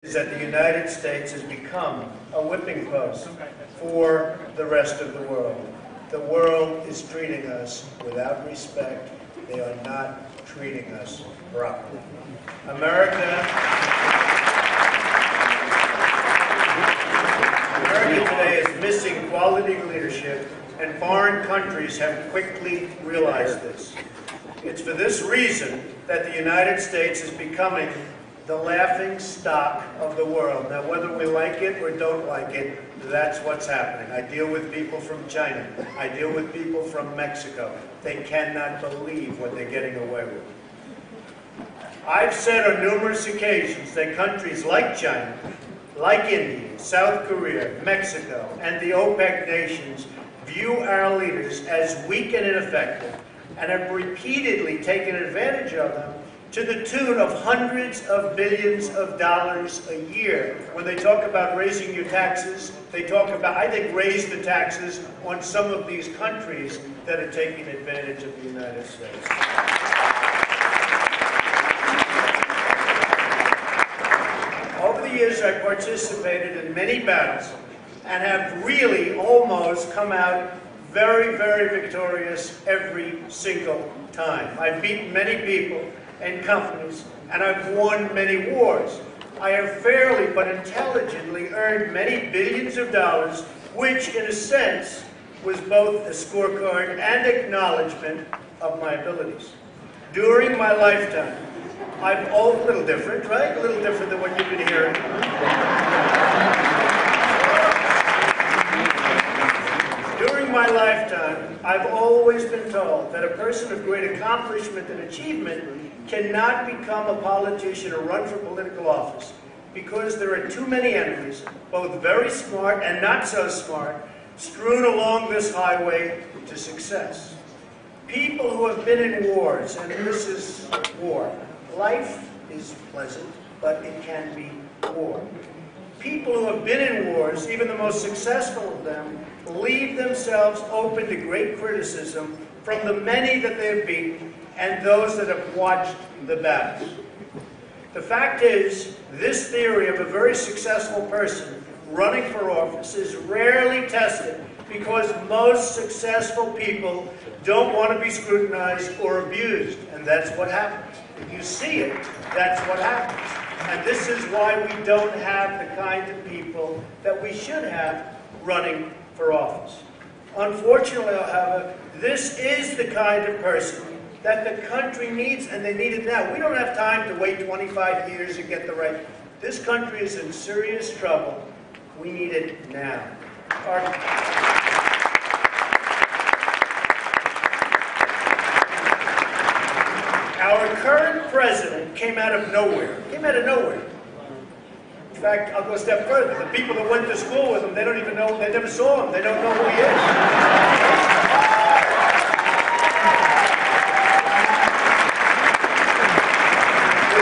is that the United States has become a whipping post for the rest of the world. The world is treating us without respect. They are not treating us properly. America today is missing quality leadership, and foreign countries have quickly realized this. It's for this reason that the United States is becoming the laughing stock of the world. Now, whether we like it or don't like it, that's what's happening. I deal with people from China. I deal with people from Mexico. They cannot believe what they're getting away with. I've said on numerous occasions that countries like China, like India, South Korea, Mexico, and the OPEC nations view our leaders as weak and ineffective, and have repeatedly taken advantage of them to the tune of hundreds of billions of dollars a year. When they talk about raising your taxes, they talk about, I think, raise the taxes on some of these countries that are taking advantage of the United States. Over the years, I participated in many battles and have really almost come out very, very victorious every single time. I've beaten many people and companies, and I've won many wars. I have fairly but intelligently earned many billions of dollars, which in a sense was both a scorecard and acknowledgement of my abilities. During my lifetime, I've always, a little different, right? A little different than what you've been hearing. During my lifetime, I've always been told that a person of great accomplishment and achievement cannot become a politician or run for political office because there are too many enemies, both very smart and not so smart, strewn along this highway to success. People who have been in wars, and this is war. Life is pleasant, but it can be war. People who have been in wars, even the most successful of them, leave themselves open to great criticism from the many that they have beaten and those that have watched the battles. The fact is, this theory of a very successful person running for office is rarely tested because most successful people don't want to be scrutinized or abused, and that's what happens. If you see it, that's what happens. And this is why we don't have the kind of people that we should have running for office. Unfortunately, however, this is the kind of person that the country needs, and they need it now. We don't have time to wait 25 years to get the right. This country is in serious trouble. We need it now. Our current president came out of nowhere. Came out of nowhere. In fact, I'll go a step further. The people that went to school with him, they don't even know, they never saw him. They don't know who he is.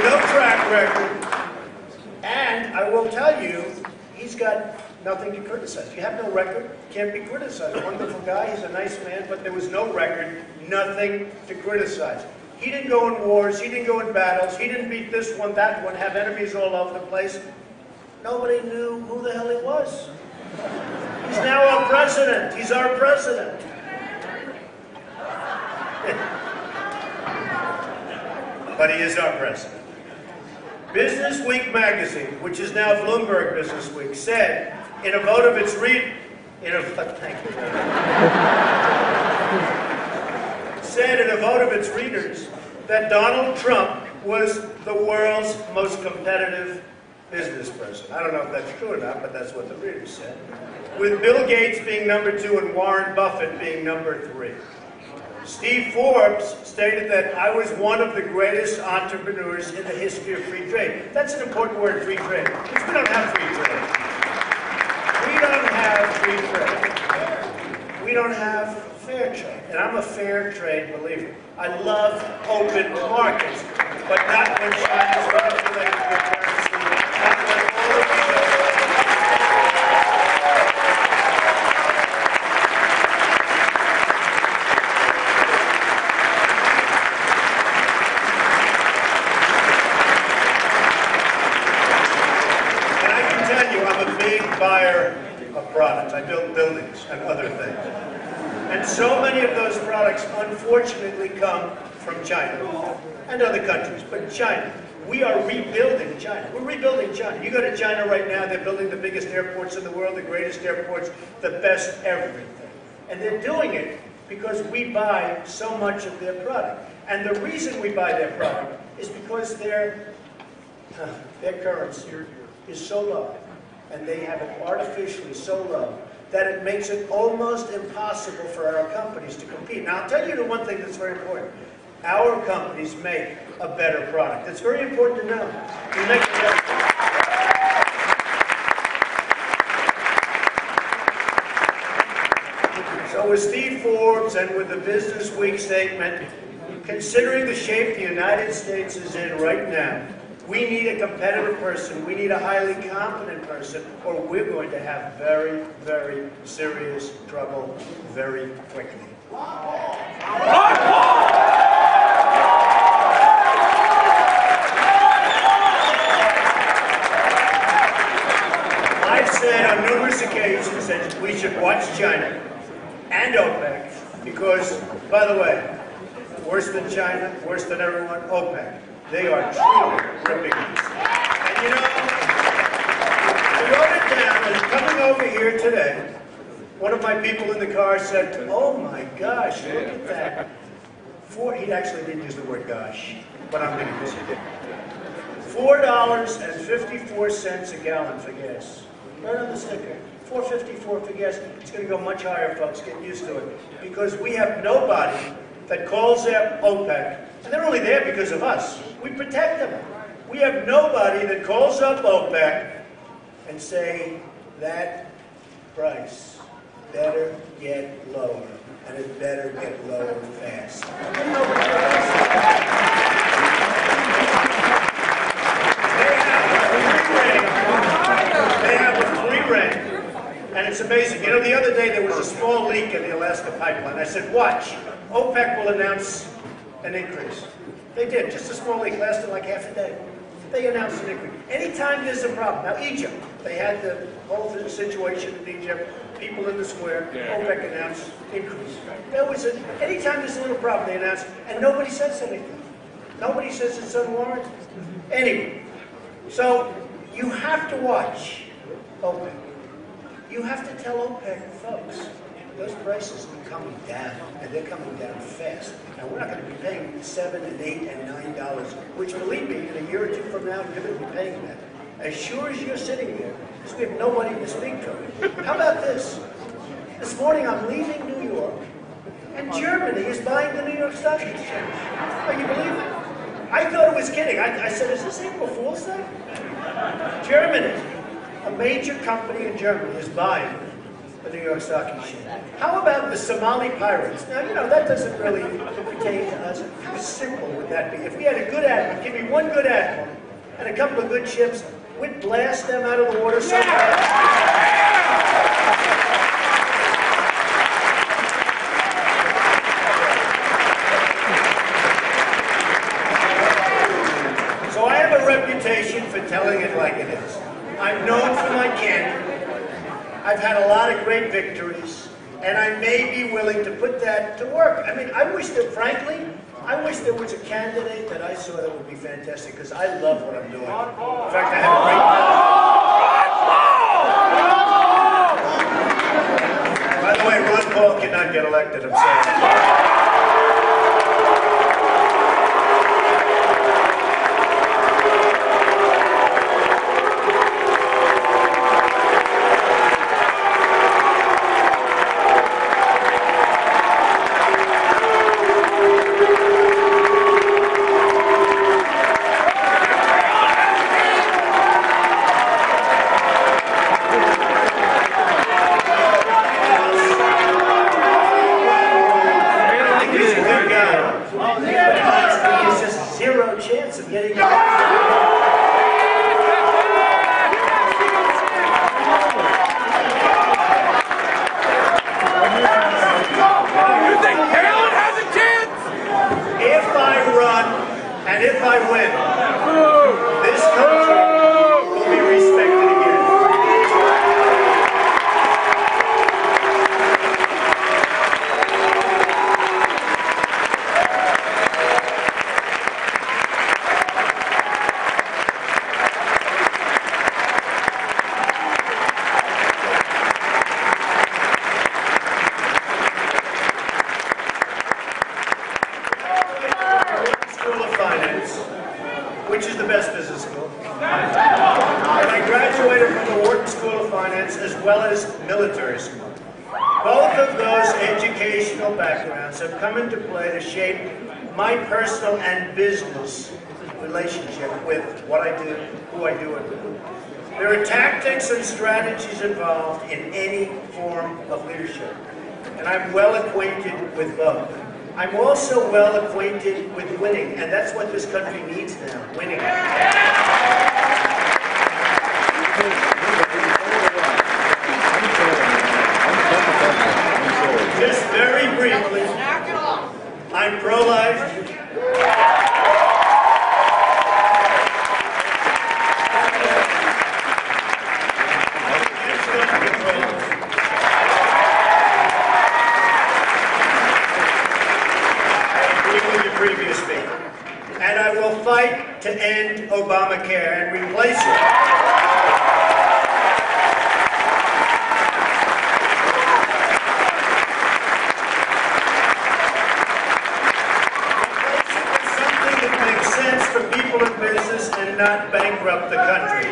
No track record, and I will tell you, he's got nothing to criticize. You have no record, can't be criticized. Wonderful guy, he's a nice man, but there was no record, nothing to criticize. He didn't go in wars, he didn't go in battles, he didn't beat this one, that one, have enemies all over the place. Nobody knew who the hell he was. He's now our president. He's our president. But he is our president. Business Week magazine, which is now Bloomberg Business Week, said in a vote of its readers that Donald Trump was the world's most competitive business person. I don't know if that's true or not, but that's what the readers said. With Bill Gates being number 2 and Warren Buffett being number 3. Steve Forbes stated that I was one of the greatest entrepreneurs in the history of free trade. That's an important word, free trade, because we don't have free trade. We don't have free trade. We don't have fair trade. And I'm a fair trade believer. I love open markets, but not when China's manipulating your currency, not when all of these so many of those products unfortunately come from China and other countries, but China. We are rebuilding China. We're rebuilding China. You go to China right now, they're building the biggest airports in the world, the greatest airports, the best everything. And they're doing it because we buy so much of their product. And the reason we buy their product is because their currency is so low, and they have it artificially so low, that it makes it almost impossible for our companies to compete. Now, I'll tell you the one thing that's very important. Our companies make a better product. It's very important to know. We make a better product. So with Steve Forbes and with the Business Week statement, considering the shape the United States is in right now, we need a competitive person, we need a highly competent person, or we're going to have very, very serious trouble very quickly. I've said on numerous occasions that we should watch China and OPEC because, by the way, worse than China, worse than everyone, OPEC. They are truly ripping us. And you know, I wrote it down, and coming over here today, one of my people in the car said, "Oh my gosh, look at that." He actually didn't use the word gosh, but I'm going to use it. $4.54 a gallon for gas. Right on the sticker. $4.54 for gas. It's going to go much higher, folks. Get used to it. Because we have nobody that calls their OPEC, and they're only there because of us. We protect them. We have nobody that calls up OPEC and say, that price better get lower, and it better get lower fast. They have a free rein, and it's amazing. You know, the other day there was a small leak in the Alaska pipeline. I said, watch, OPEC will announce an increase. They did, just a small leak, lasted like half a day. They announced an increase. Anytime there's a problem, now Egypt, they had the whole situation in Egypt, people in the square, OPEC announced increase. Anytime there's a little problem, they announce, and nobody says anything. Nobody says it's unwarranted. Anyway, so you have to watch OPEC. You have to tell OPEC, folks, those prices are coming down, and they're coming down fast. And we're not going to be paying $7 and $8 and $9, which, believe me, in a year or two from now, you're going to be paying that. As sure as you're sitting there, because we have nobody to speak to. How about this? This morning, I'm leaving New York, and Germany is buying the New York Stock Exchange. Can you believe it? I thought it was kidding. I said, is this April Fool's Day? Germany, a major company in Germany, is buying the New York Stock Exchange. How about the Somali pirates? Now, you know, that doesn't really pertain to us. How simple would that be? If we had a good admiral, give me one good admiral, and a couple of good ships, we'd blast them out of the water so fast. So I have a reputation for telling it like it is. I'm known for my candor. I've had a lot of great victories, and I may be willing to put that to work. I mean, I wish that, frankly, I wish there was a candidate that I saw that would be fantastic, because I love what I'm doing. In fact, I have a great... By the way, Ron Paul cannot get elected, I'm sorry. the best business school. And I graduated from the Wharton School of Finance as well as military school. Both of those educational backgrounds have come into play to shape my personal and business relationship with what I do, who I do it with. There are tactics and strategies involved in any form of leadership, and I'm well acquainted with both. I'm also well acquainted with winning, and that's what this country needs now, winning. Just very briefly, I'm pro-life. Previous speaker. And I will fight to end Obamacare and replace it. With something that makes sense for people in business and not bankrupt the country.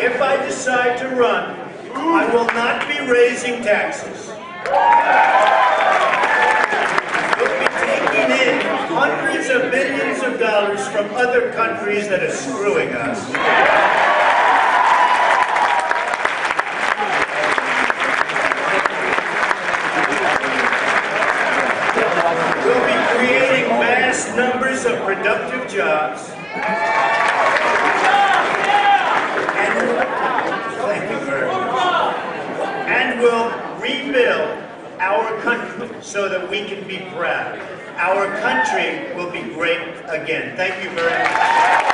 If I decide to run, I will not be raising taxes. We'll be taking in hundreds of billions of dollars from other countries that are screwing us. We'll be creating vast numbers of productive jobs. And we'll rebuild our country so that we can be proud. Our country will be great again. Thank you very much.